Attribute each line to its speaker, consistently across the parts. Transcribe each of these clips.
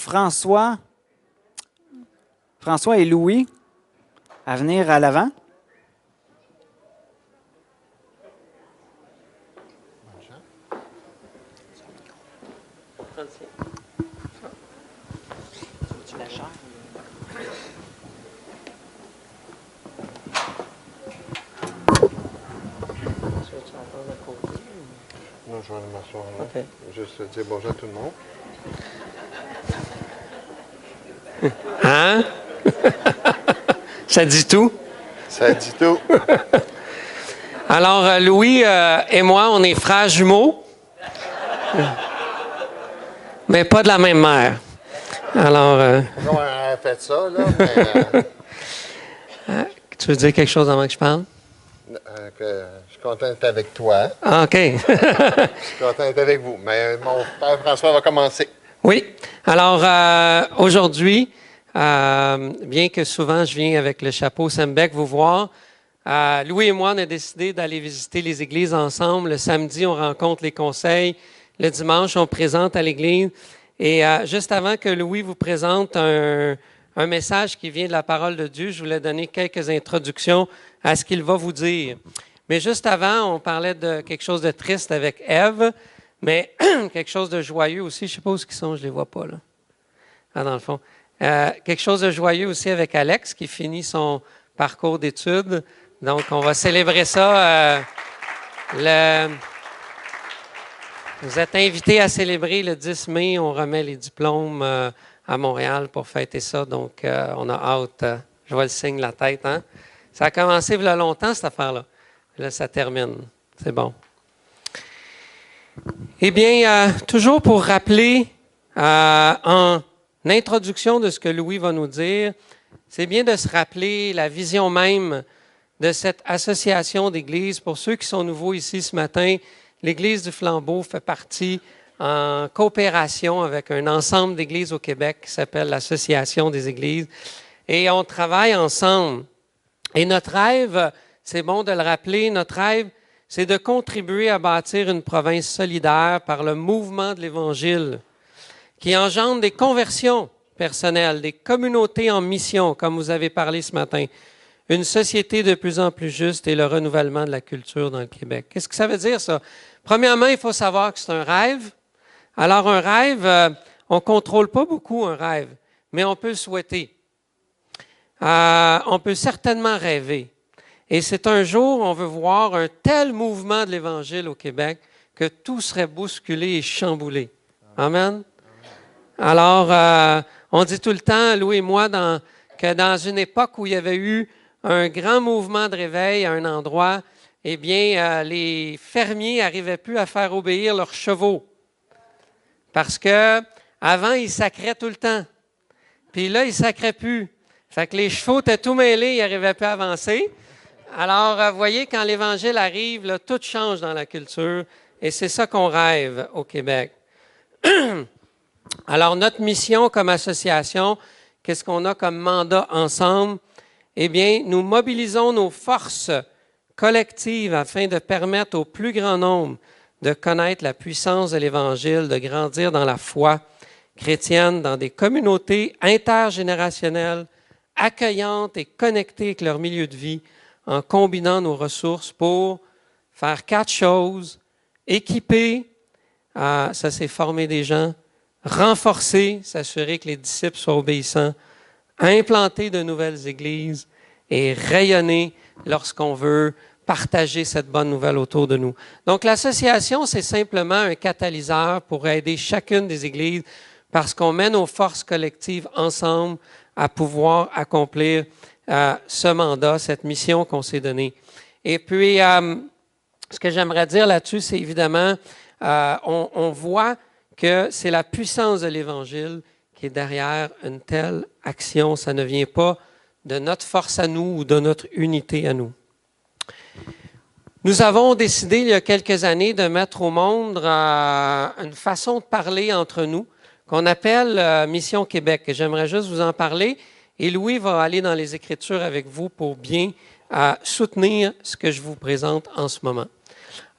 Speaker 1: François et Louis à venir à l'avant.
Speaker 2: Non, je vais aller m'asseoir là.
Speaker 3: Okay.
Speaker 2: Juste dire bonjour à tout le monde.
Speaker 3: Hein? Ça dit tout?
Speaker 2: Ça dit tout.
Speaker 3: Alors, Louis et moi, on est frères jumeaux, mais pas de la même mère. Alors...
Speaker 2: Comment on a fait ça, là? Mais,
Speaker 3: tu veux dire quelque chose avant que je parle?
Speaker 2: je suis content d'être avec toi.
Speaker 3: Ah, OK.
Speaker 2: Je suis content d'être avec vous. Mais mon père François va commencer.
Speaker 3: Oui. Alors, aujourd'hui, bien que souvent je viens avec le chapeau Sembec vous voir, Louis et moi, on a décidé d'aller visiter les églises ensemble. Le samedi, on rencontre les conseils. Le dimanche, on présente à l'église. Et juste avant que Louis vous présente un message qui vient de la parole de Dieu, je voulais donner quelques introductions à ce qu'il va vous dire. Mais juste avant, on parlait de quelque chose de triste avec Ève, mais quelque chose de joyeux aussi. Je ne sais pas où ils sont, je ne les vois pas là. Ah, dans le fond. Quelque chose de joyeux aussi avec Alex qui finit son parcours d'études. Donc, on va célébrer ça. Vous êtes invités à célébrer le 10 mai. On remet les diplômes à Montréal pour fêter ça. Donc, on a hâte. Je vois le signe de la tête. Hein? Ça a commencé il y a longtemps, cette affaire-là. Là, ça termine. C'est bon. Eh bien, toujours pour rappeler en introduction de ce que Louis va nous dire, c'est bien de se rappeler la vision même de cette association d'églises. Pour ceux qui sont nouveaux ici ce matin, l'Église du Flambeau fait partie en coopération avec un ensemble d'églises au Québec qui s'appelle l'Association des églises. Et on travaille ensemble. Et notre rêve, c'est bon de le rappeler, notre rêve, c'est de contribuer à bâtir une province solidaire par le mouvement de l'Évangile qui engendre des conversions personnelles, des communautés en mission, comme vous avez parlé ce matin, une société de plus en plus juste et le renouvellement de la culture dans le Québec. Qu'est-ce que ça veut dire, ça? Premièrement, il faut savoir que c'est un rêve. Alors, un rêve, on ne contrôle pas beaucoup un rêve, mais on peut le souhaiter. On peut certainement rêver. Et c'est un jour, on veut voir un tel mouvement de l'Évangile au Québec que tout serait bousculé et chamboulé. Amen. Alors, on dit tout le temps, Louis et moi, que dans une époque où il y avait eu un grand mouvement de réveil à un endroit, eh bien, les fermiers n'arrivaient plus à faire obéir leurs chevaux. Parce que avant, ils sacraient tout le temps. Puis là, ils ne sacraient plus. Fait que les chevaux étaient tout mêlés, ils n'arrivaient plus à avancer. Alors, vous voyez, quand l'Évangile arrive, là, tout change dans la culture. Et c'est ça qu'on rêve au Québec. Alors, notre mission comme association, qu'est-ce qu'on a comme mandat ensemble? Eh bien, nous mobilisons nos forces collectives afin de permettre au plus grand nombre de connaître la puissance de l'Évangile, de grandir dans la foi chrétienne, dans des communautés intergénérationnelles, accueillantes et connectées avec leur milieu de vie, en combinant nos ressources pour faire 4 choses: équiper, ça c'est former des gens; renforcer, s'assurer que les disciples soient obéissants; implanter de nouvelles églises et rayonner lorsqu'on veut partager cette bonne nouvelle autour de nous. Donc, l'association, c'est simplement un catalyseur pour aider chacune des églises parce qu'on met nos forces collectives ensemble à pouvoir accomplir ce mandat, cette mission qu'on s'est donnée. Et puis, ce que j'aimerais dire là-dessus, c'est évidemment, on voit que c'est la puissance de l'Évangile qui est derrière une telle action. Ça ne vient pas de notre force à nous ou de notre unité à nous. Nous avons décidé il y a quelques années de mettre au monde une façon de parler entre nous qu'on appelle Mission Québec. J'aimerais juste vous en parler et Louis va aller dans les Écritures avec vous pour bien soutenir ce que je vous présente en ce moment.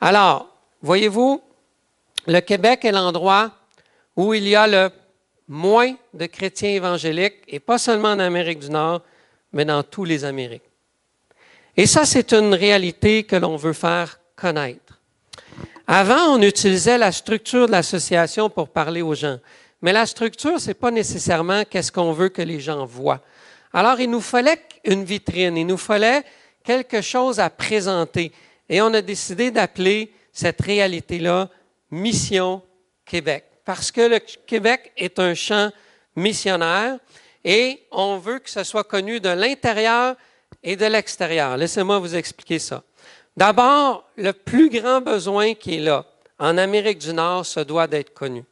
Speaker 3: Alors, voyez-vous, le Québec est l'endroit où il y a le moins de chrétiens évangéliques, et pas seulement en Amérique du Nord, mais dans tous les Amériques. Et ça, c'est une réalité que l'on veut faire connaître. Avant, on utilisait la structure de l'association pour parler aux gens. Mais la structure, ce n'est pas nécessairement qu'est-ce qu'on veut que les gens voient. Alors, il nous fallait une vitrine, il nous fallait quelque chose à présenter. Et on a décidé d'appeler cette réalité-là Mission Québec. Parce que le Québec est un champ missionnaire et on veut que ce soit connu de l'intérieur et de l'extérieur. Laissez-moi vous expliquer ça. D'abord, le plus grand besoin qui est là, en Amérique du Nord, se doit d'être connu.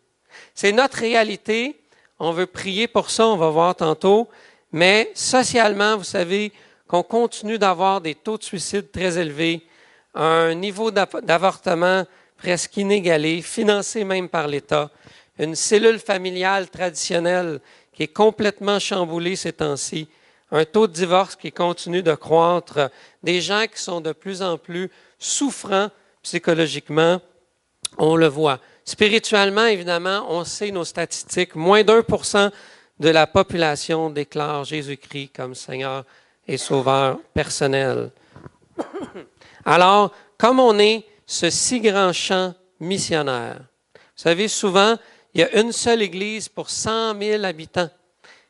Speaker 3: C'est notre réalité. On veut prier pour ça, on va voir tantôt. Mais socialement, vous savez qu'on continue d'avoir des taux de suicide très élevés, un niveau d'avortement presque inégalé, financé même par l'État, une cellule familiale traditionnelle qui est complètement chamboulée ces temps-ci, un taux de divorce qui continue de croître, des gens qui sont de plus en plus souffrants psychologiquement, on le voit. Spirituellement, évidemment, on sait nos statistiques, moins d'1% de la population déclare Jésus-Christ comme Seigneur et Sauveur personnel. Alors, comme on est ce si grand champ missionnaire, vous savez, souvent, il y a une seule église pour 100 000 habitants.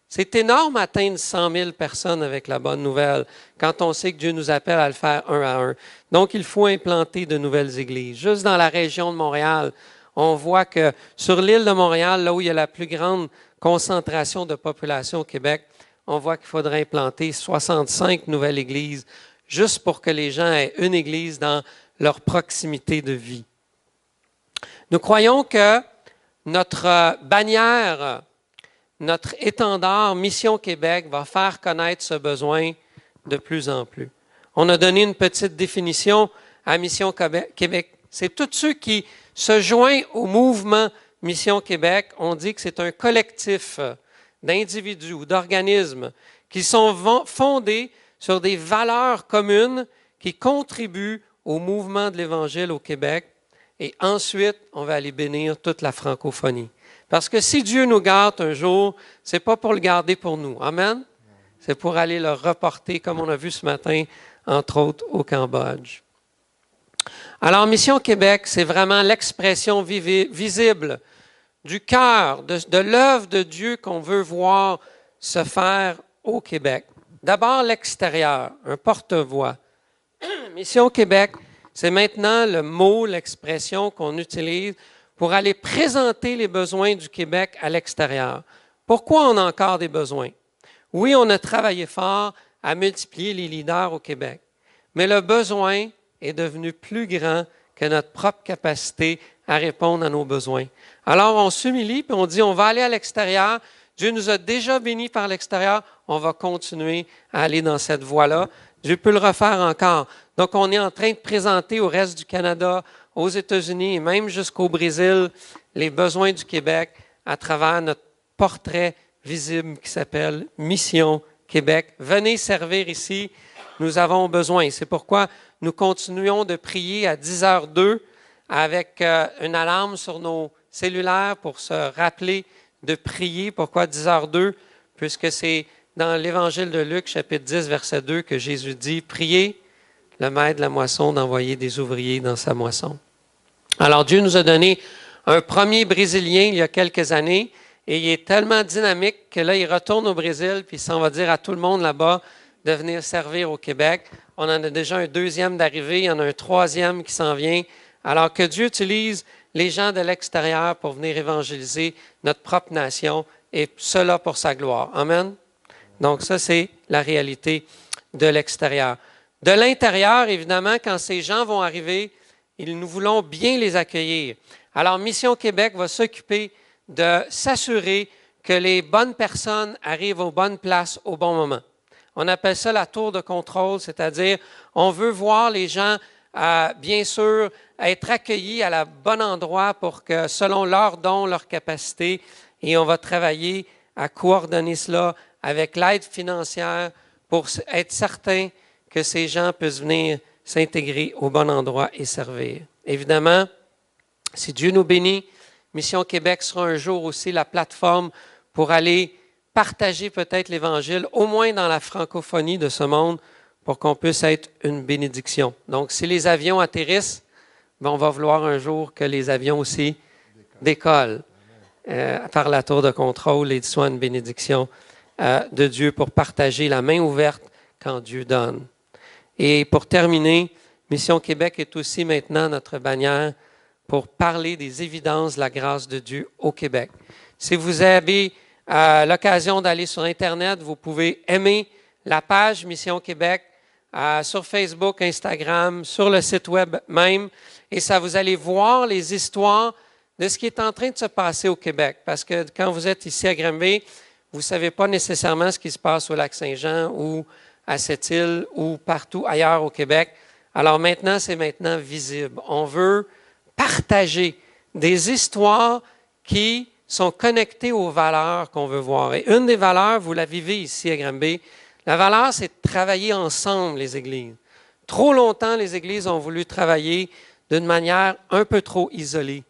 Speaker 3: C'est énorme atteindre 100 000 personnes avec la bonne nouvelle, quand on sait que Dieu nous appelle à le faire un à un. Donc, il faut implanter de nouvelles églises. Juste dans la région de Montréal, on voit que sur l'île de Montréal, là où il y a la plus grande concentration de population au Québec, on voit qu'il faudrait implanter 65 nouvelles églises, juste pour que les gens aient une église dans leur proximité de vie. Nous croyons que notre bannière, notre étendard Mission Québec va faire connaître ce besoin de plus en plus. On a donné une petite définition à Mission Québec. C'est tous ceux qui se joignent au mouvement Mission Québec. On dit que c'est un collectif d'individus ou d'organismes qui sont fondés sur des valeurs communes qui contribuent au mouvement de l'Évangile au Québec. Et ensuite, on va aller bénir toute la francophonie. Parce que si Dieu nous garde un jour, ce n'est pas pour le garder pour nous. Amen? C'est pour aller le reporter, comme on a vu ce matin, entre autres, au Cambodge. Alors, Mission Québec, c'est vraiment l'expression visible du cœur, de l'œuvre de Dieu qu'on veut voir se faire au Québec. D'abord, l'extérieur, un porte-voix. Mission Québec, c'est maintenant le mot, l'expression qu'on utilise pour aller présenter les besoins du Québec à l'extérieur. Pourquoi on a encore des besoins? Oui, on a travaillé fort à multiplier les leaders au Québec, mais le besoin est devenu plus grand que notre propre capacité à répondre à nos besoins. Alors, on s'humilie et on dit, on va aller à l'extérieur. Dieu nous a déjà bénis par l'extérieur. On va continuer à aller dans cette voie-là. Dieu peut le refaire encore. Donc, on est en train de présenter au reste du Canada, aux États-Unis et même jusqu'au Brésil, les besoins du Québec à travers notre portrait visible qui s'appelle Mission Québec. Venez servir ici, nous avons besoin. C'est pourquoi nous continuons de prier à 10h02 avec une alarme sur nos cellulaires pour se rappeler de prier. Pourquoi 10h02? Puisque c'est dans l'Évangile de Luc, chapitre 10, verset 2, que Jésus dit « Priez le maître de la moisson d'envoyer des ouvriers dans sa moisson. » Alors, Dieu nous a donné un premier Brésilien il y a quelques années et il est tellement dynamique que là, il retourne au Brésil puis il s'en va dire à tout le monde là-bas de venir servir au Québec. On en a déjà un deuxième d'arrivée, il y en a un troisième qui s'en vient. Alors que Dieu utilise les gens de l'extérieur pour venir évangéliser notre propre nation et cela pour sa gloire. Amen. Donc ça, c'est la réalité de l'extérieur. De l'intérieur, évidemment, quand ces gens vont arriver, nous voulons bien les accueillir. Alors, Mission Québec va s'occuper de s'assurer que les bonnes personnes arrivent aux bonnes places au bon moment. On appelle ça la tour de contrôle, c'est-à-dire on veut voir les gens, bien sûr, être accueillis à la bon endroit pour que, selon leurs dons, leurs capacités, et on va travailler à coordonner cela avec l'aide financière pour être certain que ces gens puissent venir s'intégrer au bon endroit et servir. Évidemment, si Dieu nous bénit, Mission Québec sera un jour aussi la plateforme pour aller partager peut-être l'Évangile, au moins dans la francophonie de ce monde, pour qu'on puisse être une bénédiction. Donc, si les avions atterrissent, ben, on va vouloir un jour que les avions aussi décollent, faire la tour de contrôle et soient une bénédiction de Dieu pour partager la main ouverte quand Dieu donne. Et pour terminer, Mission Québec est aussi maintenant notre bannière pour parler des évidences de la grâce de Dieu au Québec. Si vous avez l'occasion d'aller sur Internet, vous pouvez aimer la page Mission Québec sur Facebook, Instagram, sur le site web même, et ça vous allez voir les histoires de ce qui est en train de se passer au Québec. Parce que quand vous êtes ici à Granby, vous ne savez pas nécessairement ce qui se passe au Lac-Saint-Jean ou à Sept-Îles ou partout ailleurs au Québec. Alors maintenant, c'est maintenant visible. On veut partager des histoires qui sont connectées aux valeurs qu'on veut voir. Et une des valeurs, vous la vivez ici à Granby, la valeur, c'est de travailler ensemble, les églises. Trop longtemps, les églises ont voulu travailler d'une manière un peu trop isolée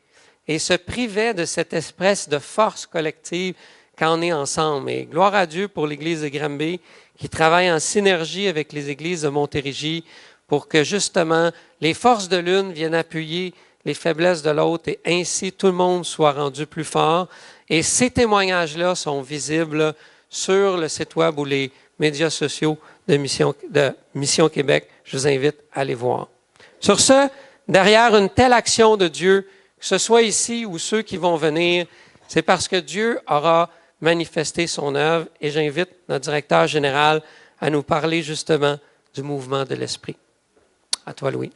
Speaker 3: et se privaient de cette espèce de force collective quand on est ensemble. Et gloire à Dieu pour l'Église de Granby qui travaille en synergie avec les églises de Montérégie pour que justement les forces de l'une viennent appuyer les faiblesses de l'autre et ainsi tout le monde soit rendu plus fort. Et ces témoignages-là sont visibles sur le site web ou les médias sociaux de Mission Québec. Je vous invite à les voir. Sur ce, derrière une telle action de Dieu, que ce soit ici ou ceux qui vont venir, c'est parce que Dieu aura manifesté son œuvre et j'invite notre directeur général à nous parler justement du mouvement de l'Esprit. À toi, Louis.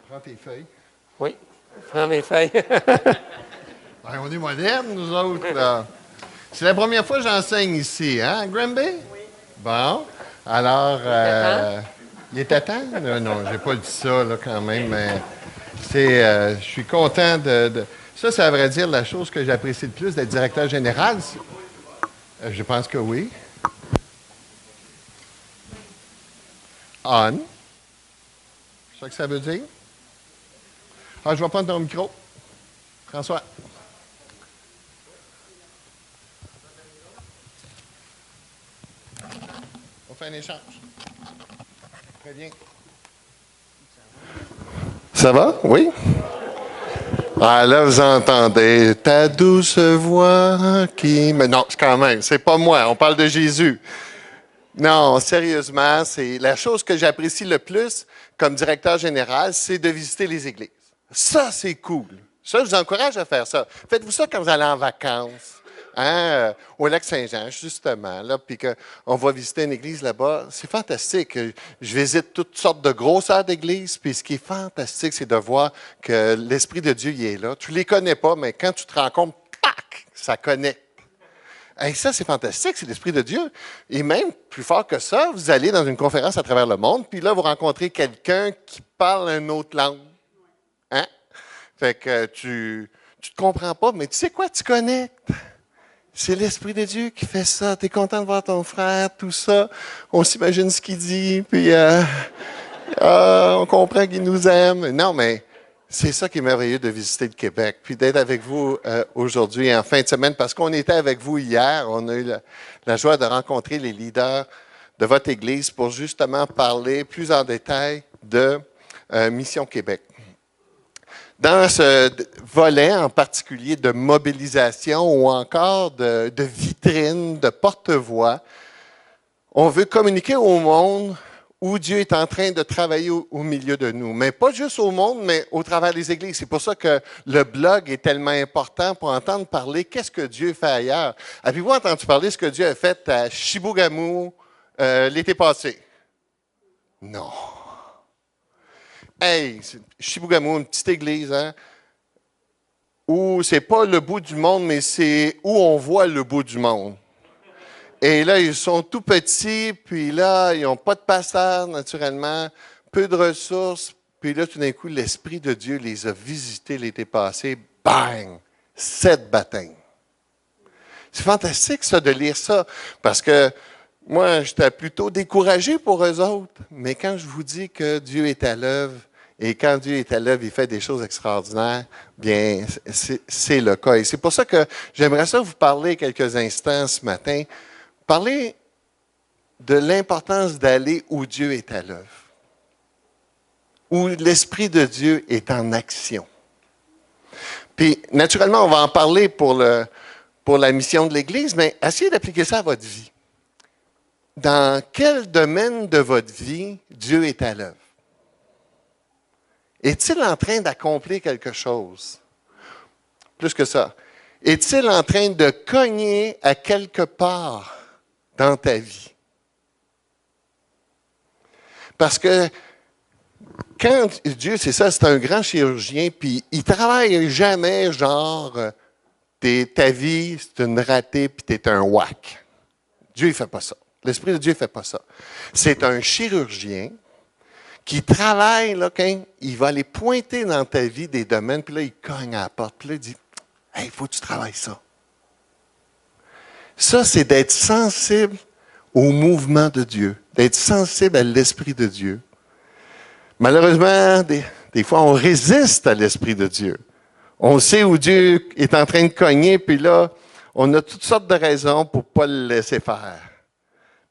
Speaker 2: Prends tes feuilles.
Speaker 3: Oui, prends mes feuilles.
Speaker 2: Ben, on est modernes, nous autres, là. C'est la première fois que j'enseigne ici, hein, à Granby? Oui. Bon. Alors, il était temps? Non, j'ai pas dit ça, là, quand même, mais je suis content de... Ça, c'est à vrai dire la chose que j'apprécie le plus d'être directeur général. Je pense que oui. On. C'est ça que ça veut dire? Ah, je vais prendre ton micro. François. On fait un échange. Très bien. Ça va? Oui? Ah, là, vous entendez ta douce voix qui... Mais non, quand même, c'est pas moi, on parle de Jésus. Non, sérieusement, c'est la chose que j'apprécie le plus comme directeur général, c'est de visiter les églises. Ça, c'est cool. Ça, je vous encourage à faire ça. Faites-vous ça quand vous allez en vacances, hein, au Lac-Saint-Jean, justement, là, puis qu'on va visiter une église là-bas. C'est fantastique. Je visite toutes sortes de grosseurs d'églises, puis ce qui est fantastique, c'est de voir que l'Esprit de Dieu y est là. Tu ne les connais pas, mais quand tu te rends compte, tac, ça connecte. Et ça, c'est fantastique, c'est l'Esprit de Dieu. Et même, plus fort que ça, vous allez dans une conférence à travers le monde, puis là, vous rencontrez quelqu'un qui parle une autre langue. Hein? Fait que tu te comprends pas, mais tu sais quoi, tu connectes. C'est l'Esprit de Dieu qui fait ça. Tu es content de voir ton frère, tout ça. On s'imagine ce qu'il dit, puis on comprend qu'il nous aime. Non, mais c'est ça qui est merveilleux de visiter le Québec, puis d'être avec vous aujourd'hui en fin de semaine, parce qu'on était avec vous hier. On a eu la joie de rencontrer les leaders de votre Église pour justement parler plus en détail de Mission Québec. Dans ce volet en particulier de mobilisation ou encore de vitrine, de porte-voix, on veut communiquer au monde où Dieu est en train de travailler au milieu de nous. Mais pas juste au monde, mais au travers des églises. C'est pour ça que le blog est tellement important pour entendre parler qu'est-ce que Dieu fait ailleurs. Avez-vous entendu parler de ce que Dieu a fait à Chibougamau l'été passé? Non. Hey, Chibougamau, une petite église, hein, où c'est pas le bout du monde, mais c'est où on voit le bout du monde. Et là, ils sont tout petits, puis là, ils n'ont pas de pasteur, naturellement, peu de ressources. Puis là, tout d'un coup, l'Esprit de Dieu les a visités l'été passé. Bang! 7 baptêmes. C'est fantastique, ça, de lire ça, parce que moi, j'étais plutôt découragé pour eux autres. Mais quand je vous dis que Dieu est à l'œuvre, Et quand Dieu est à l'œuvre, il fait des choses extraordinaires, bien, c'est le cas. Et c'est pour ça que j'aimerais ça vous parler quelques instants ce matin, parler de l'importance d'aller où Dieu est à l'œuvre, où l'Esprit de Dieu est en action. Puis, naturellement, on va en parler pour la mission de l'Église, mais essayez d'appliquer ça à votre vie. Dans quel domaine de votre vie Dieu est à l'œuvre? Est-il en train d'accomplir quelque chose? Plus que ça. Est-il en train de cogner à quelque part dans ta vie? Parce que quand Dieu, c'est ça, c'est un grand chirurgien, puis il ne travaille jamais genre, ta vie, c'est une ratée, puis tu es un whack. Dieu, il ne fait pas ça. L'Esprit de Dieu ne fait pas ça. C'est un chirurgien qui travaille, là, quand il va aller pointer dans ta vie des domaines, puis là, il cogne à la porte, puis là, il dit « Hey, il faut que tu travailles ça. » Ça, c'est d'être sensible au mouvement de Dieu, d'être sensible à l'Esprit de Dieu. Malheureusement, des fois, on résiste à l'Esprit de Dieu. On sait où Dieu est en train de cogner, puis là, on a toutes sortes de raisons pour ne pas le laisser faire.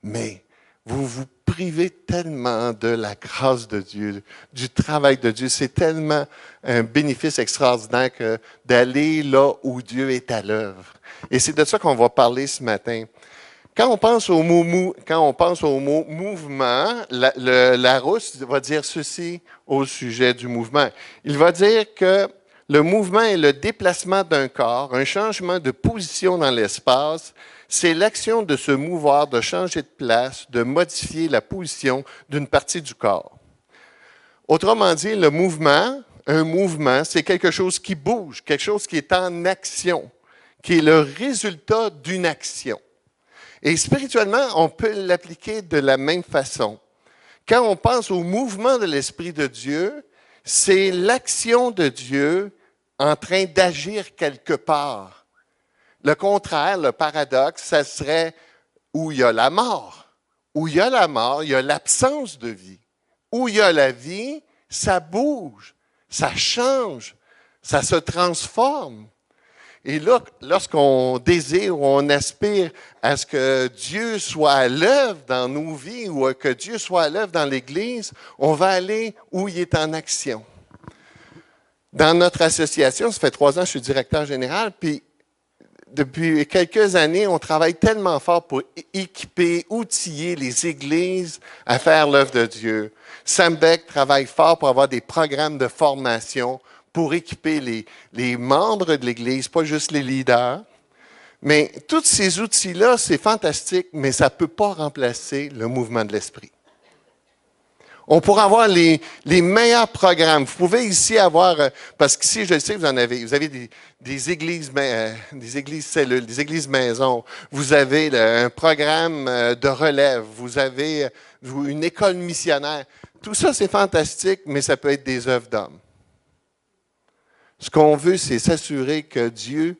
Speaker 2: Mais vous vous privez tellement de la grâce de Dieu, du travail de Dieu. C'est tellement un bénéfice extraordinaire que d'aller là où Dieu est à l'œuvre. Et c'est de ça qu'on va parler ce matin. Quand on pense au mot mouvement, Larousse va dire ceci au sujet du mouvement. Il va dire que le mouvement est le déplacement d'un corps, un changement de position dans l'espace. C'est l'action de se mouvoir, de changer de place, de modifier la position d'une partie du corps. Autrement dit, un mouvement, c'est quelque chose qui bouge, quelque chose qui est en action, qui est le résultat d'une action. Et spirituellement, on peut l'appliquer de la même façon. Quand on pense au mouvement de l'Esprit de Dieu, c'est l'action de Dieu en train d'agir quelque part. Le contraire, le paradoxe, ça serait où il y a la mort. Où il y a la mort, il y a l'absence de vie. Où il y a la vie, ça bouge, ça change, ça se transforme. Et là, lorsqu'on désire ou on aspire à ce que Dieu soit à l'œuvre dans nos vies ou que Dieu soit à l'œuvre dans l'Église, on va aller où il est en action. Dans notre association, ça fait 3 ans que je suis directeur général, puis depuis quelques années, on travaille tellement fort pour équiper, outiller les églises à faire l'œuvre de Dieu. Sam Beck travaille fort pour avoir des programmes de formation pour équiper les membres de l'Église, pas juste les leaders. Mais tous ces outils-là, c'est fantastique, mais ça ne peut pas remplacer le mouvement de l'Esprit. On pourra avoir les meilleurs programmes. Vous pouvez ici avoir, parce qu'ici, je le sais, vous avez des églises cellules, des églises maisons. Vous avez un programme de relève. Vous avez une école missionnaire. Tout ça, c'est fantastique, mais ça peut être des œuvres d'hommes. Ce qu'on veut, c'est s'assurer que Dieu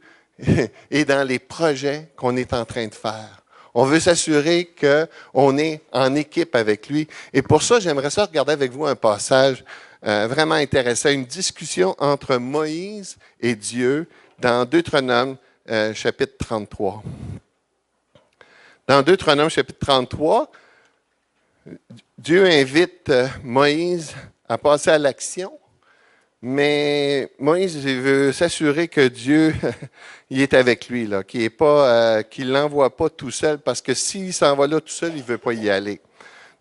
Speaker 2: est dans les projets qu'on est en train de faire. On veut s'assurer qu'on est en équipe avec lui. Et pour ça, j'aimerais ça regarder avec vous un passage vraiment intéressant, une discussion entre Moïse et Dieu dans Deutéronome chapitre 33. Dans Deutéronome chapitre 33, Dieu invite Moïse à passer à l'action. Mais Moïse veut s'assurer que Dieu il est avec lui, là, qu'il ne l'envoie pas tout seul, parce que s'il s'en va là tout seul, il ne veut pas y aller.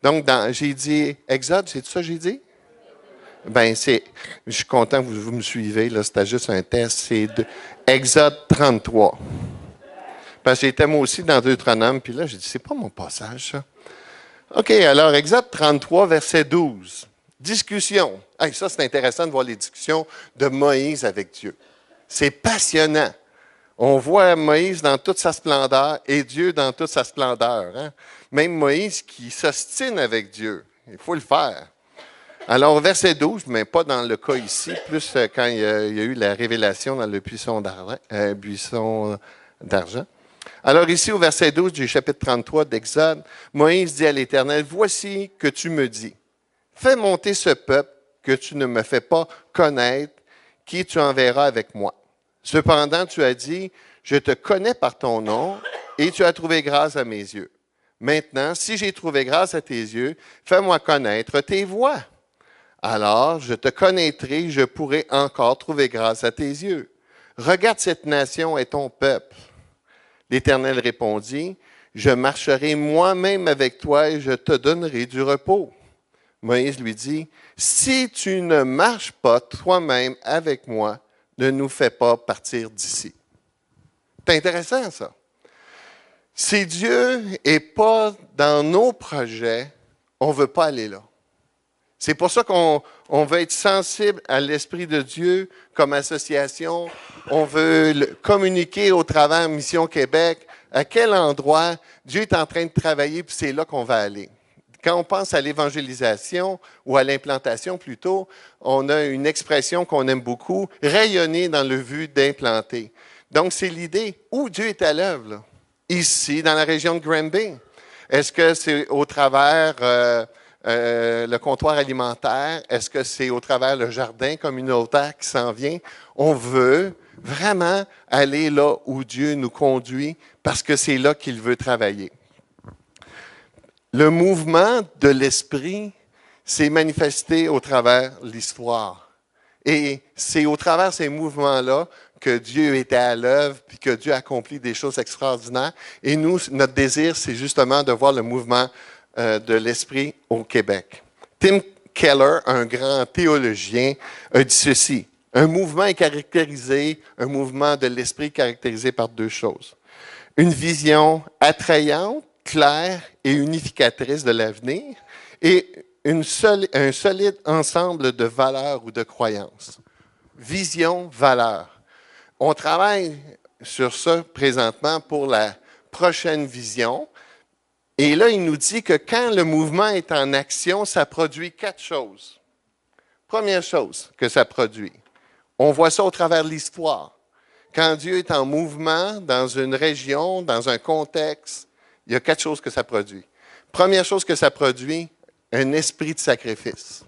Speaker 2: Donc, j'ai dit Exode, c'est tout ça que j'ai dit? Ben, je suis content que vous me suivez, là, c'était juste un test. C'est Exode 33. Parce que j'étais moi aussi dans Deutéronome, puis là, j'ai dit, c'est pas mon passage, ça. OK, alors, Exode 33, verset 12. Discussion. Hey, ça, c'est intéressant de voir les discussions de Moïse avec Dieu. C'est passionnant. On voit Moïse dans toute sa splendeur et Dieu dans toute sa splendeur. Hein? Même Moïse qui s'ostine avec Dieu. Il faut le faire. Alors, verset 12, mais pas dans le cas ici, plus quand il y a eu la révélation dans le buisson d'argent. Alors ici, au verset 12 du chapitre 33 d'Exode, Moïse dit à l'Éternel, « Voici que tu me dis. Fais monter ce peuple que tu ne me fais pas connaître qui tu enverras avec moi. Cependant, tu as dit, je te connais par ton nom et tu as trouvé grâce à mes yeux. Maintenant, si j'ai trouvé grâce à tes yeux, fais-moi connaître tes voies. Alors, je te connaîtrai, je pourrai encore trouver grâce à tes yeux. Regarde cette nation et ton peuple. L'Éternel répondit, je marcherai moi-même avec toi et je te donnerai du repos. Moïse lui dit, si tu ne marches pas toi-même avec moi, ne nous fais pas partir d'ici. C'est intéressant, ça. Si Dieu n'est pas dans nos projets, on ne veut pas aller là. C'est pour ça qu'on veut être sensible à l'Esprit de Dieu comme association. On veut communiquer au travers Mission Québec à quel endroit Dieu est en train de travailler, puis c'est là qu'on va aller. Quand on pense à l'évangélisation ou à l'implantation plutôt, on a une expression qu'on aime beaucoup, rayonner dans le but d'implanter. Donc, c'est l'idée où Dieu est à l'œuvre, là. Ici, dans la région de Granby. Est-ce que c'est au travers le comptoir alimentaire? Est-ce que c'est au travers le jardin communautaire qui s'en vient? On veut vraiment aller là où Dieu nous conduit parce que c'est là qu'il veut travailler. Le mouvement de l'Esprit s'est manifesté au travers de l'histoire. Et c'est au travers ces mouvements-là que Dieu était à l'œuvre, puis que Dieu accomplit des choses extraordinaires. Et nous, notre désir, c'est justement de voir le mouvement de l'Esprit au Québec. Tim Keller, un grand théologien, a dit ceci. Un mouvement est caractérisé, un mouvement de l'Esprit caractérisé par deux choses. Une vision attrayante, claire et unificatrice de l'avenir, et un solide ensemble de valeurs ou de croyances. Vision, valeur. On travaille sur ça présentement pour la prochaine vision. Et là, il nous dit que quand le mouvement est en action, ça produit 4 choses. Première chose que ça produit, on voit ça au travers de l'histoire. Quand Dieu est en mouvement dans une région, dans un contexte, il y a 4 choses que ça produit. Première chose que ça produit, un esprit de sacrifice.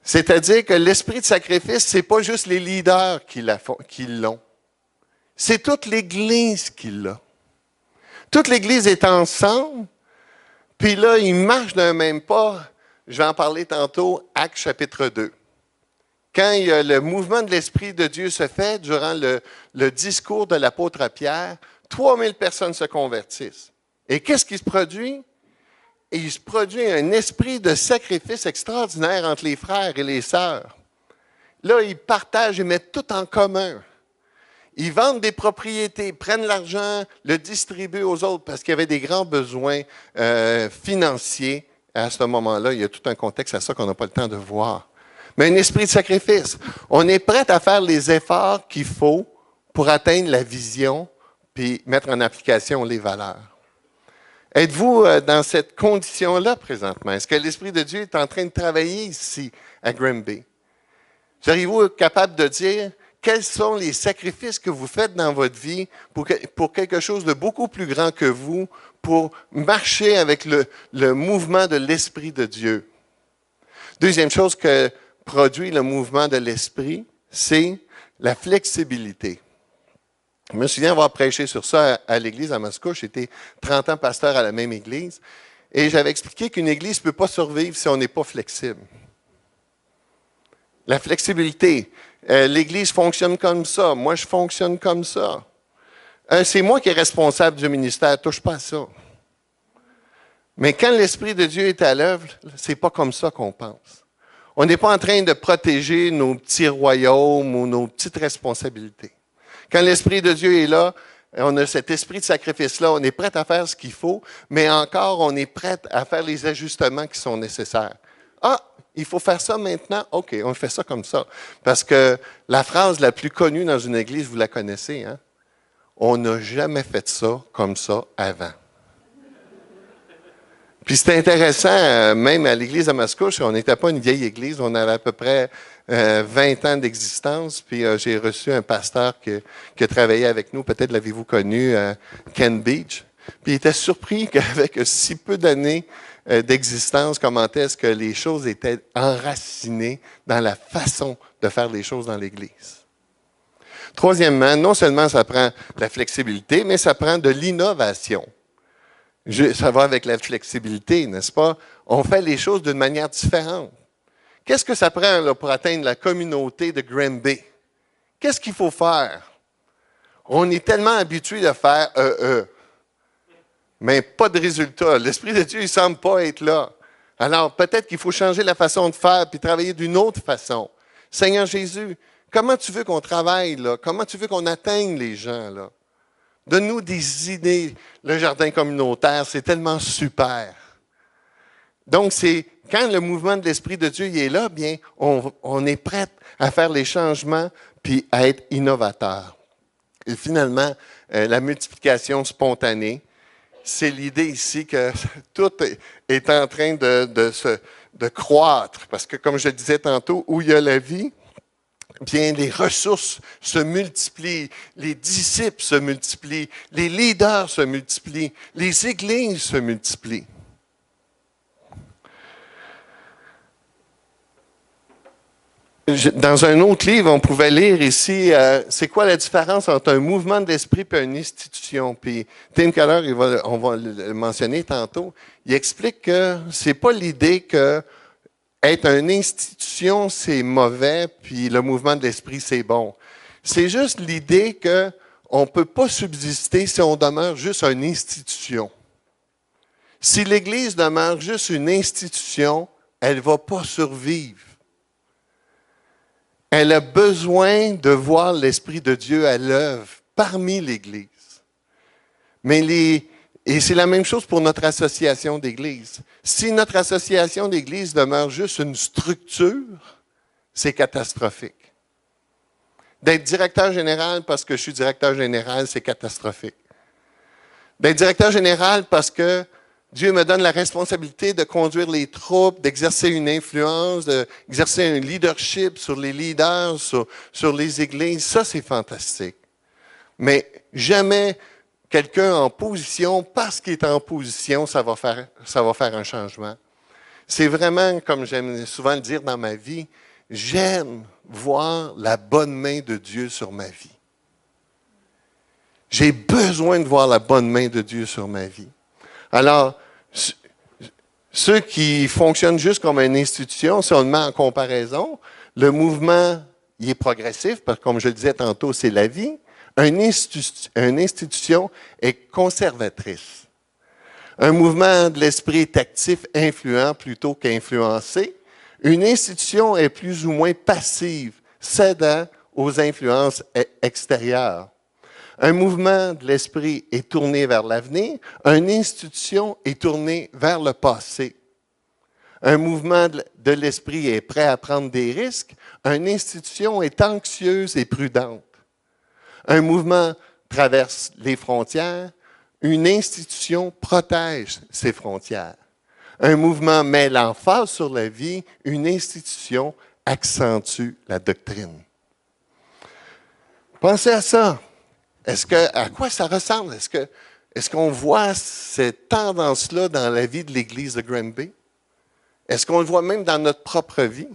Speaker 2: C'est-à-dire que l'esprit de sacrifice, ce n'est pas juste les leaders qui l'ont. C'est toute l'Église qui l'a. Toute l'Église est ensemble, puis là, ils marchent d'un même pas. Je vais en parler tantôt, Actes chapitre 2. Quand il y a le mouvement de l'Esprit de Dieu se fait, durant le discours de l'apôtre Pierre, 3000 personnes se convertissent. Et qu'est-ce qui se produit? Et il se produit un esprit de sacrifice extraordinaire entre les frères et les sœurs. Là, ils partagent, ils mettent tout en commun. Ils vendent des propriétés, prennent l'argent, le distribuent aux autres parce qu'il y avait des grands besoins financiers. À ce moment-là, il y a tout un contexte à ça qu'on n'a pas le temps de voir. Mais un esprit de sacrifice. On est prêt à faire les efforts qu'il faut pour atteindre la vision puis mettre en application les valeurs. Êtes-vous dans cette condition-là présentement? Est-ce que l'Esprit de Dieu est en train de travailler ici à Granby? Seriez-vous capable de dire quels sont les sacrifices que vous faites dans votre vie pour quelque chose de beaucoup plus grand que vous, pour marcher avec le mouvement de l'Esprit de Dieu? Deuxième chose que produit le mouvement de l'Esprit, c'est la flexibilité. Je me souviens avoir prêché sur ça à l'église à Moscou. J'étais 30 ans pasteur à la même église. Et j'avais expliqué qu'une église ne peut pas survivre si on n'est pas flexible. La flexibilité. L'église fonctionne comme ça. Moi, je fonctionne comme ça. C'est moi qui est responsable du ministère. Touche pas à ça. Mais quand l'Esprit de Dieu est à l'œuvre, c'est pas comme ça qu'on pense. On n'est pas en train de protéger nos petits royaumes ou nos petites responsabilités. Quand l'Esprit de Dieu est là, on a cet esprit de sacrifice-là, on est prêt à faire ce qu'il faut, mais encore, on est prêt à faire les ajustements qui sont nécessaires. Ah, il faut faire ça maintenant? OK, on fait ça comme ça. Parce que la phrase la plus connue dans une église, vous la connaissez, hein? On n'a jamais fait ça comme ça avant. Puis c'est intéressant, même à l'église à Mascouche, on n'était pas une vieille église, on avait à peu près 20 ans d'existence, puis j'ai reçu un pasteur qui a travaillé avec nous, peut-être l'avez-vous connu, Ken Beach, puis il était surpris qu'avec si peu d'années d'existence, comment est-ce que les choses étaient enracinées dans la façon de faire les choses dans l'Église. Troisièmement, non seulement ça prend de la flexibilité, mais ça prend de l'innovation. Ça va avec la flexibilité, n'est-ce pas? On fait les choses d'une manière différente. Qu'est-ce que ça prend là, pour atteindre la communauté de Granby? Qu'est-ce qu'il faut faire? On est tellement habitué de faire mais pas de résultat. L'Esprit de Dieu, il ne semble pas être là. Alors, peut-être qu'il faut changer la façon de faire puis travailler d'une autre façon. Seigneur Jésus, comment tu veux qu'on travaille, là? Comment tu veux qu'on atteigne les gens, là? Donne-nous des idées. Le jardin communautaire, c'est tellement super. Donc, c'est quand le mouvement de l'Esprit de Dieu il est là, bien, on est prêt à faire les changements puis à être innovateur. Et finalement, la multiplication spontanée, c'est l'idée ici que tout est en train de croître. Parce que, comme je le disais tantôt, où il y a la vie, bien, les ressources se multiplient, les disciples se multiplient, les leaders se multiplient, les églises se multiplient. Dans un autre livre, on pouvait lire ici, c'est quoi la différence entre un mouvement de l'esprit et une institution. Puis Tim Keller, on va le mentionner tantôt, il explique que c'est pas l'idée que être une institution, c'est mauvais, puis le mouvement de l'esprit, c'est bon. C'est juste l'idée qu'on ne peut pas subsister si on demeure juste une institution. Si l'Église demeure juste une institution, elle ne va pas survivre. Elle a besoin de voir l'Esprit de Dieu à l'œuvre parmi l'Église. Et c'est la même chose pour notre association d'Église. Si notre association d'Église demeure juste une structure, c'est catastrophique. D'être directeur général parce que je suis directeur général, c'est catastrophique. D'être directeur général parce que Dieu me donne la responsabilité de conduire les troupes, d'exercer une influence, d'exercer un leadership sur les leaders, sur les églises. Ça, c'est fantastique. Mais jamais quelqu'un en position, parce qu'il est en position, ça va faire un changement. C'est vraiment, comme j'aime souvent le dire dans ma vie, j'aime voir la bonne main de Dieu sur ma vie. J'ai besoin de voir la bonne main de Dieu sur ma vie. Alors, ceux qui fonctionnent juste comme une institution, si on le met en comparaison, le mouvement, il est progressif, parce que comme je le disais tantôt, c'est la vie. Une institution est conservatrice. Un mouvement de l'esprit est actif, influent plutôt qu'influencé. Une institution est plus ou moins passive, cédant aux influences extérieures. Un mouvement de l'esprit est tourné vers l'avenir, une institution est tournée vers le passé. Un mouvement de l'esprit est prêt à prendre des risques, une institution est anxieuse et prudente. Un mouvement traverse les frontières, une institution protège ses frontières. Un mouvement met l'emphase sur la vie, une institution accentue la doctrine. Pensez à ça. À quoi ça ressemble? Est-ce qu'on voit cette tendance-là dans la vie de l'Église de Granby? Est-ce qu'on le voit même dans notre propre vie?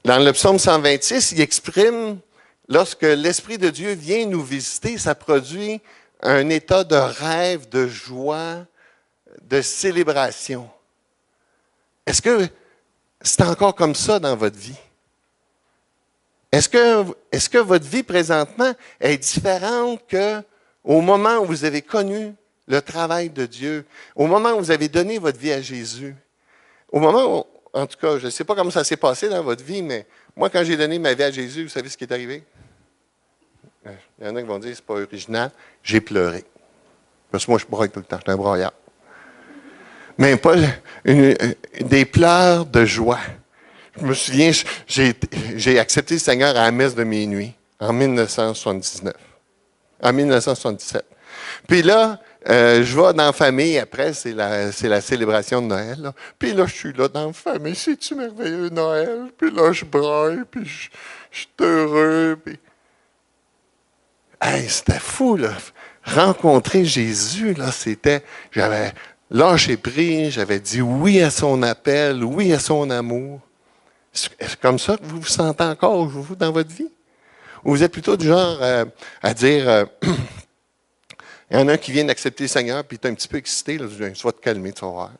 Speaker 2: Dans le psaume 126, il exprime, lorsque l'Esprit de Dieu vient nous visiter, ça produit un état de rêve, de joie, de célébration. Est-ce que c'est encore comme ça dans votre vie? Est-ce que votre vie présentement est différente qu'au moment où vous avez connu le travail de Dieu, au moment où vous avez donné votre vie à Jésus? Au moment où, en tout cas, je ne sais pas comment ça s'est passé dans votre vie, mais moi, quand j'ai donné ma vie à Jésus, vous savez ce qui est arrivé? Il y en a qui vont dire que ce n'est pas original. J'ai pleuré. Parce que moi, je braille tout le temps. Je suis un braillard. Mais pas des pleurs de joie. Je me souviens, j'ai accepté le Seigneur à la messe de minuit en 1977. Puis là, je vais dans la famille, après, c'est la célébration de Noël. Là. Puis là, je suis là dans la famille, c'est-tu merveilleux Noël? Puis là, je braille, puis je suis heureux. Puis... Hey, c'était fou, là. Rencontrer Jésus, là, j'avais lâché prise, j'avais dit oui à son appel, oui à son amour. Est-ce comme ça que vous vous sentez encore, vous, dans votre vie? Ou vous êtes plutôt du genre à dire, il y en a un qui vient d'accepter le Seigneur, puis tu es un petit peu excité, là, tu vas te calmer, tu vas voir.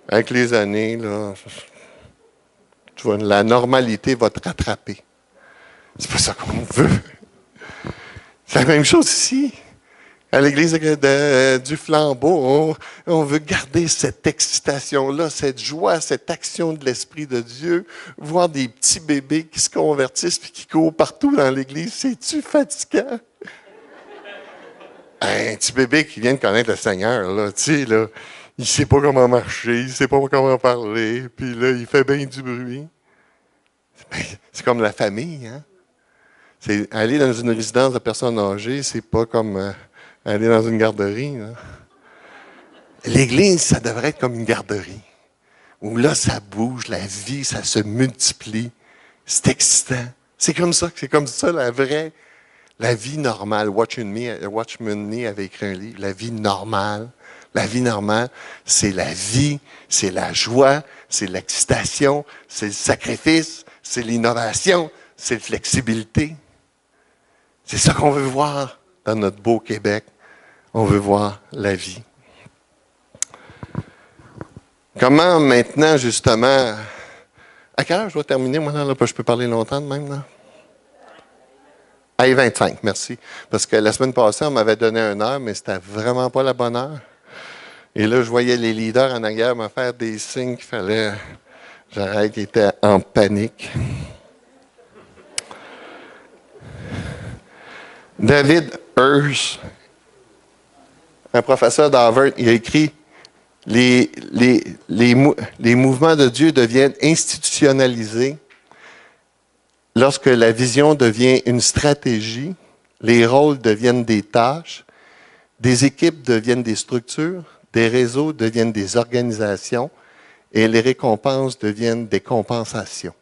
Speaker 2: Avec les années, là, la normalité va te rattraper. C'est pas ça qu'on veut. C'est la même chose ici. À l'église du Flambeau, on veut garder cette excitation-là, cette joie, cette action de l'Esprit de Dieu. Voir des petits bébés qui se convertissent et qui courent partout dans l'église, c'est-tu fatigant? Un petit bébé qui vient de connaître le Seigneur, là, tu sais, là, il ne sait pas comment marcher, il ne sait pas comment parler, puis là, il fait bien du bruit. C'est comme la famille, hein? C'est, aller dans une résidence de personnes âgées, c'est pas comme aller dans une garderie. Là. L'Église, ça devrait être comme une garderie, où là, ça bouge, la vie, ça se multiplie. C'est excitant. C'est comme ça la vie normale. Watchman Nee avait écrit un livre, La vie normale. La vie normale, c'est la vie, c'est la joie, c'est l'excitation, c'est le sacrifice, c'est l'innovation, c'est la flexibilité. C'est ça qu'on veut voir dans notre beau Québec. On veut voir la vie. Comment maintenant, justement... À quelle heure je dois terminer, moi, là? Je peux parler longtemps de même, là? À 25, merci. Parce que la semaine passée, on m'avait donné 1 heure, mais c'était vraiment pas la bonne heure. Et là, je voyais les leaders en arrière me faire des signes qu'il fallait... J'arrête, ils étaient en panique. David Hurst, un professeur d'Harvard, il a écrit « Les mouvements de Dieu deviennent institutionnalisés lorsque la vision devient une stratégie, les rôles deviennent des tâches, des équipes deviennent des structures, des réseaux deviennent des organisations et les récompenses deviennent des compensations. »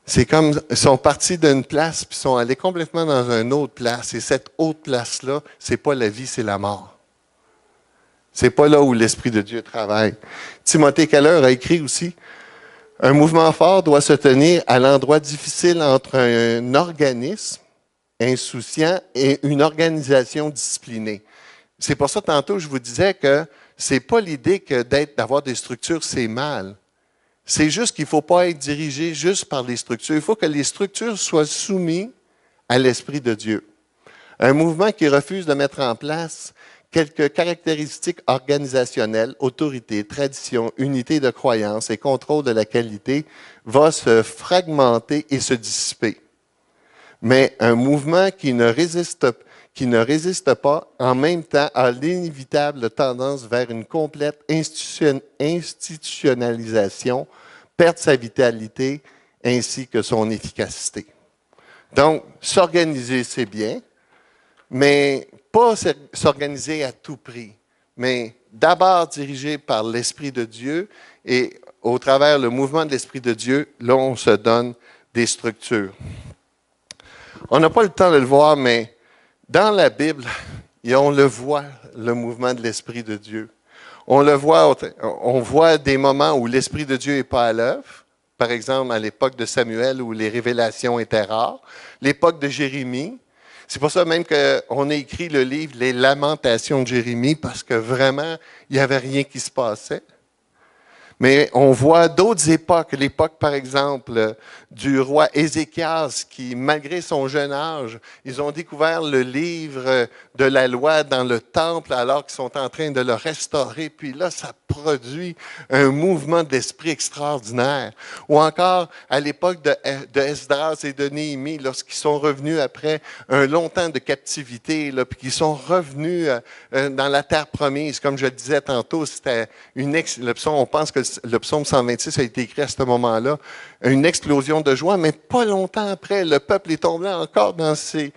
Speaker 2: C'est comme, ils sont partis d'une place, puis sont allés complètement dans une autre place. Et cette autre place-là, c'est pas la vie, c'est la mort. C'est pas là où l'Esprit de Dieu travaille. Timothée Keller a écrit aussi, « Un mouvement fort doit se tenir à l'endroit difficile entre un organisme insouciant et une organisation disciplinée. » C'est pour ça, tantôt, je vous disais que c'est pas l'idée que d'avoir des structures, c'est mal. C'est juste qu'il ne faut pas être dirigé juste par les structures. Il faut que les structures soient soumises à l'Esprit de Dieu. Un mouvement qui refuse de mettre en place quelques caractéristiques organisationnelles, autorité, tradition, unité de croyance et contrôle de la qualité va se fragmenter et se dissiper. Mais un mouvement qui ne résiste pas, en même temps, a l'inévitable tendance vers une complète institutionnalisation, perd sa vitalité ainsi que son efficacité. Donc, s'organiser, c'est bien, mais pas s'organiser à tout prix, mais d'abord dirigé par l'Esprit de Dieu et au travers le mouvement de l'Esprit de Dieu, là, on se donne des structures. On n'a pas le temps de le voir, mais dans la Bible, on le voit, le mouvement de l'Esprit de Dieu. On le voit, on voit des moments où l'Esprit de Dieu n'est pas à l'œuvre. Par exemple, à l'époque de Samuel où les révélations étaient rares. L'époque de Jérémie. C'est pour ça même qu'on a écrit le livre Les Lamentations de Jérémie, parce que vraiment, il n'y avait rien qui se passait. Mais on voit d'autres époques, l'époque par exemple du roi Ézéchias qui, malgré son jeune âge, ils ont découvert le livre de la loi dans le temple alors qu'ils sont en train de le restaurer. Puis là, ça produit un mouvement d'esprit extraordinaire. Ou encore à l'époque de Esdras et de Néhémie, lorsqu'ils sont revenus après un long temps de captivité, là, puis qu'ils sont revenus dans la terre promise. Comme je le disais tantôt, c'était le psaume, on pense que le psaume 126 a été écrit à ce moment-là, une explosion de joie, mais pas longtemps après, le peuple est tombé encore dans ses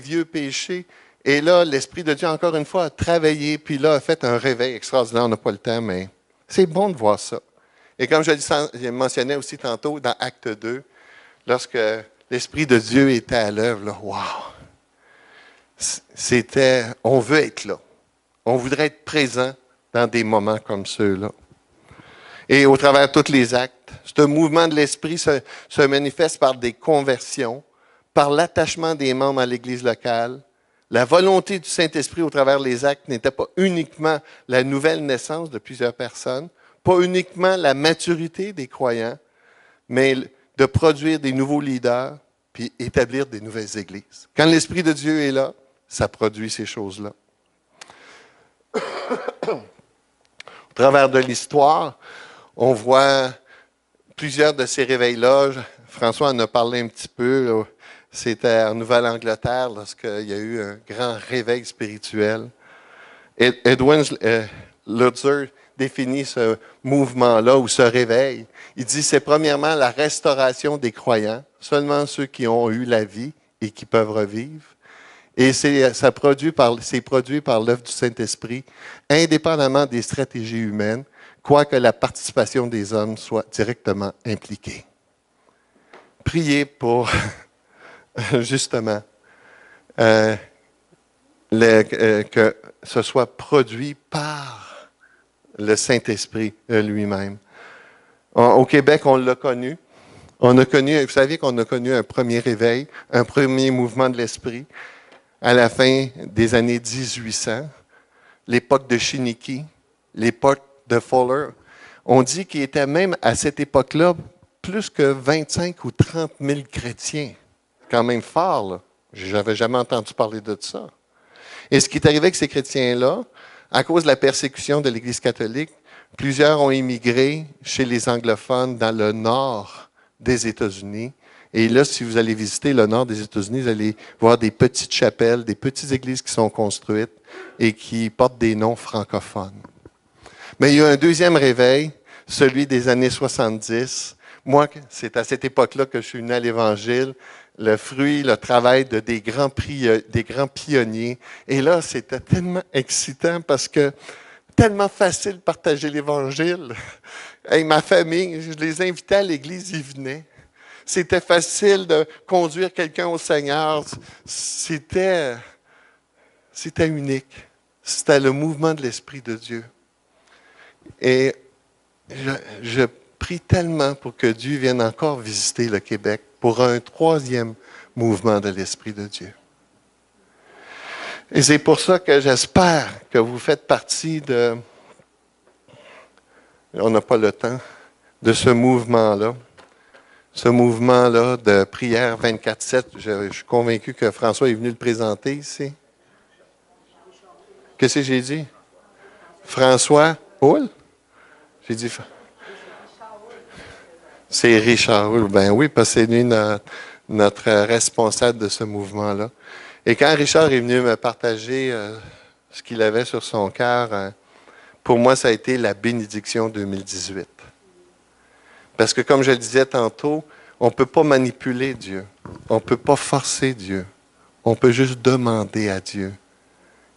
Speaker 2: vieux péchés. Et là, l'Esprit de Dieu, encore une fois, a travaillé, puis là, a fait un réveil extraordinaire. On n'a pas le temps, mais c'est bon de voir ça. Et comme je le mentionnais aussi tantôt dans Acte 2, lorsque l'Esprit de Dieu était à l'œuvre, là, wow! C'était, on veut être là. On voudrait être présent dans des moments comme ceux-là. Et au travers de tous les actes, ce mouvement de l'esprit se manifeste par des conversions, par l'attachement des membres à l'Église locale. La volonté du Saint-Esprit au travers des actes n'était pas uniquement la nouvelle naissance de plusieurs personnes, pas uniquement la maturité des croyants, mais de produire des nouveaux leaders puis établir des nouvelles églises. Quand l'Esprit de Dieu est là, ça produit ces choses-là. Au travers de l'histoire, on voit plusieurs de ces réveils-là. François en a parlé un petit peu. C'était en Nouvelle-Angleterre lorsqu'il y a eu un grand réveil spirituel. Edwin Lutzer définit ce mouvement-là ou ce réveil. Il dit c'est premièrement la restauration des croyants, seulement ceux qui ont eu la vie et qui peuvent revivre. Et c'est produit par l'œuvre du Saint-Esprit, indépendamment des stratégies humaines, quoique la participation des hommes soit directement impliquée. Priez pour, justement, que ce soit produit par le Saint-Esprit lui-même. Au Québec, on l'a connu. Vous saviez qu'on a connu un premier réveil, un premier mouvement de l'Esprit à la fin des années 1800, l'époque de Chiniki, l'époque de Fuller. On dit qu'il était même à cette époque-là plus que 25 ou 30 000 chrétiens. Quand même fort, là. Je n'avais jamais entendu parler de ça. Et ce qui est arrivé avec ces chrétiens-là, à cause de la persécution de l'Église catholique, plusieurs ont immigré chez les anglophones dans le nord des États-Unis. Et là, si vous allez visiter le nord des États-Unis, vous allez voir des petites chapelles, des petites églises qui sont construites et qui portent des noms francophones. Mais il y a eu un deuxième réveil, celui des années 70. Moi, c'est à cette époque-là que je suis venu à l'Évangile, le fruit, le travail de des grands pionniers. Et là, c'était tellement excitant parce que tellement facile de partager l'Évangile. Hey, ma famille, je les invitais à l'église, ils venaient. C'était facile de conduire quelqu'un au Seigneur. C'était unique. C'était le mouvement de l'Esprit de Dieu. Et je prie tellement pour que Dieu vienne encore visiter le Québec pour un troisième mouvement de l'Esprit de Dieu. Et c'est pour ça que j'espère que vous faites partie de... On n'a pas le temps de ce mouvement-là. Ce mouvement-là de prière 24/7, je suis convaincu que François est venu le présenter ici. Qu'est-ce que j'ai dit? François Houle? J'ai dit... C'est Richard Houle. Ben oui, parce que c'est lui notre responsable de ce mouvement-là. Et quand Richard est venu me partager ce qu'il avait sur son cœur, pour moi, ça a été la bénédiction 2018. Parce que, comme je le disais tantôt, on ne peut pas manipuler Dieu. On ne peut pas forcer Dieu. On peut juste demander à Dieu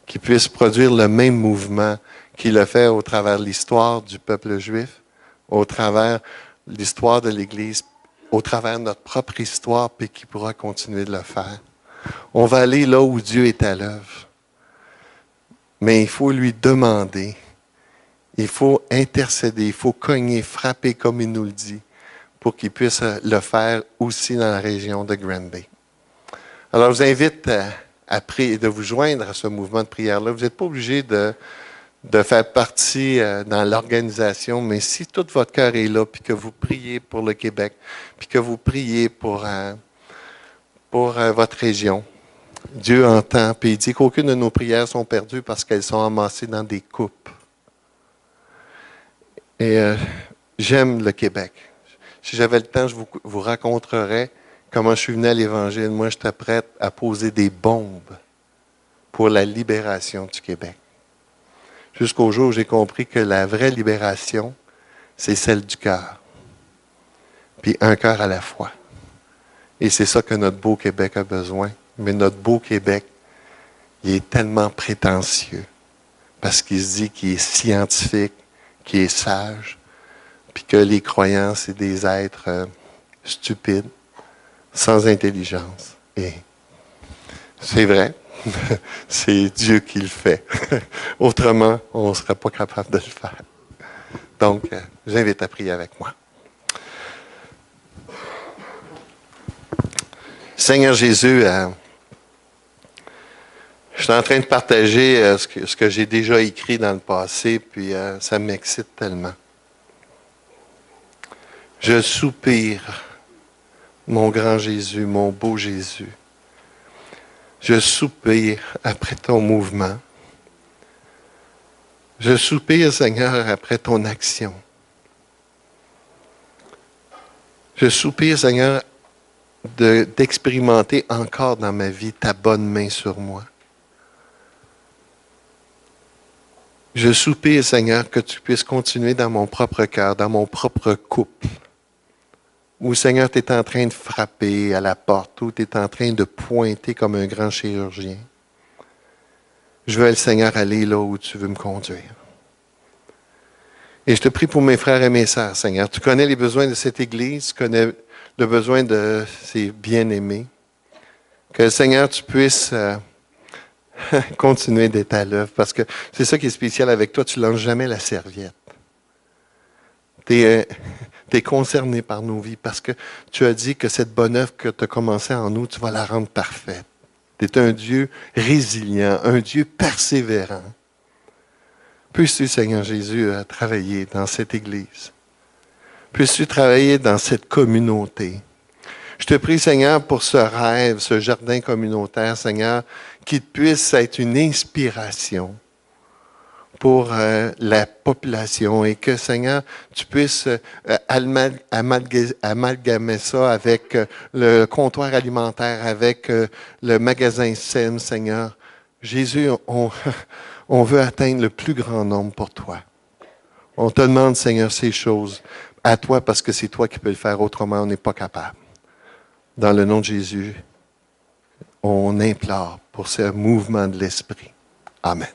Speaker 2: qu'il puisse produire le même mouvement qu'il a fait au travers de l'histoire du peuple juif, au travers de l'histoire de l'Église, au travers de notre propre histoire, puis qu'il pourra continuer de le faire. On va aller là où Dieu est à l'œuvre. Mais il faut lui demander. Il faut intercéder, il faut cogner, frapper comme il nous le dit, pour qu'il puisse le faire aussi dans la région de Granby. Alors, je vous invite à prier, de vous joindre à ce mouvement de prière-là. Vous n'êtes pas obligé de faire partie dans l'organisation, mais si tout votre cœur est là, puis que vous priez pour le Québec, puis que vous priez pour votre région, Dieu entend, puis il dit qu'aucune de nos prières sont perdues parce qu'elles sont amassées dans des coupes. Et j'aime le Québec. Si j'avais le temps, je vous raconterais comment je suis venu à l'Évangile. Moi, j'étais prête à poser des bombes pour la libération du Québec. Jusqu'au jour où j'ai compris que la vraie libération, c'est celle du cœur. Puis un cœur à la fois. Et c'est ça que notre beau Québec a besoin. Mais notre beau Québec, il est tellement prétentieux. Parce qu'il se dit qu'il est scientifique, qu'il est sage, puis que les croyants, c'est des êtres stupides, sans intelligence. Et c'est vrai. C'est Dieu qui le fait. Autrement, on ne serait pas capable de le faire. Donc, j'invite à prier avec moi. Seigneur Jésus, je suis en train de partager ce que j'ai déjà écrit dans le passé, puis ça m'excite tellement. Je soupire, mon grand Jésus, mon beau Jésus. Je soupire après ton mouvement. Je soupire, Seigneur, après ton action. Je soupire, Seigneur, d'expérimenter encore dans ma vie ta bonne main sur moi. Je soupire, Seigneur, que tu puisses continuer dans mon propre cœur, dans mon propre couple, où, Seigneur, tu es en train de frapper à la porte, où tu es en train de pointer comme un grand chirurgien. Je veux, Seigneur, aller là où tu veux me conduire. Et je te prie pour mes frères et mes sœurs, Seigneur. Tu connais les besoins de cette Église, tu connais le besoin de ses bien-aimés. Que, Seigneur, tu puisses continuer d'être à l'œuvre, parce que c'est ça qui est spécial avec toi, tu ne lances jamais la serviette. Tu es concerné par nos vies, parce que tu as dit que cette bonne œuvre que tu as commencée en nous, tu vas la rendre parfaite. Tu es un Dieu résilient, un Dieu persévérant. Puisses-tu, Seigneur Jésus, travailler dans cette Église. Puisses-tu travailler dans cette communauté. Je te prie, Seigneur, pour ce rêve, ce jardin communautaire, Seigneur, qu'il puisse être une inspiration pour la population et que, Seigneur, tu puisses amalgamer ça avec le comptoir alimentaire, avec le magasin SEM, Seigneur. Jésus, on veut atteindre le plus grand nombre pour toi. On te demande, Seigneur, ces choses à toi parce que c'est toi qui peux le faire, autrement on n'est pas capable. Dans le nom de Jésus, on implore pour ce mouvement de l'Esprit. Amen.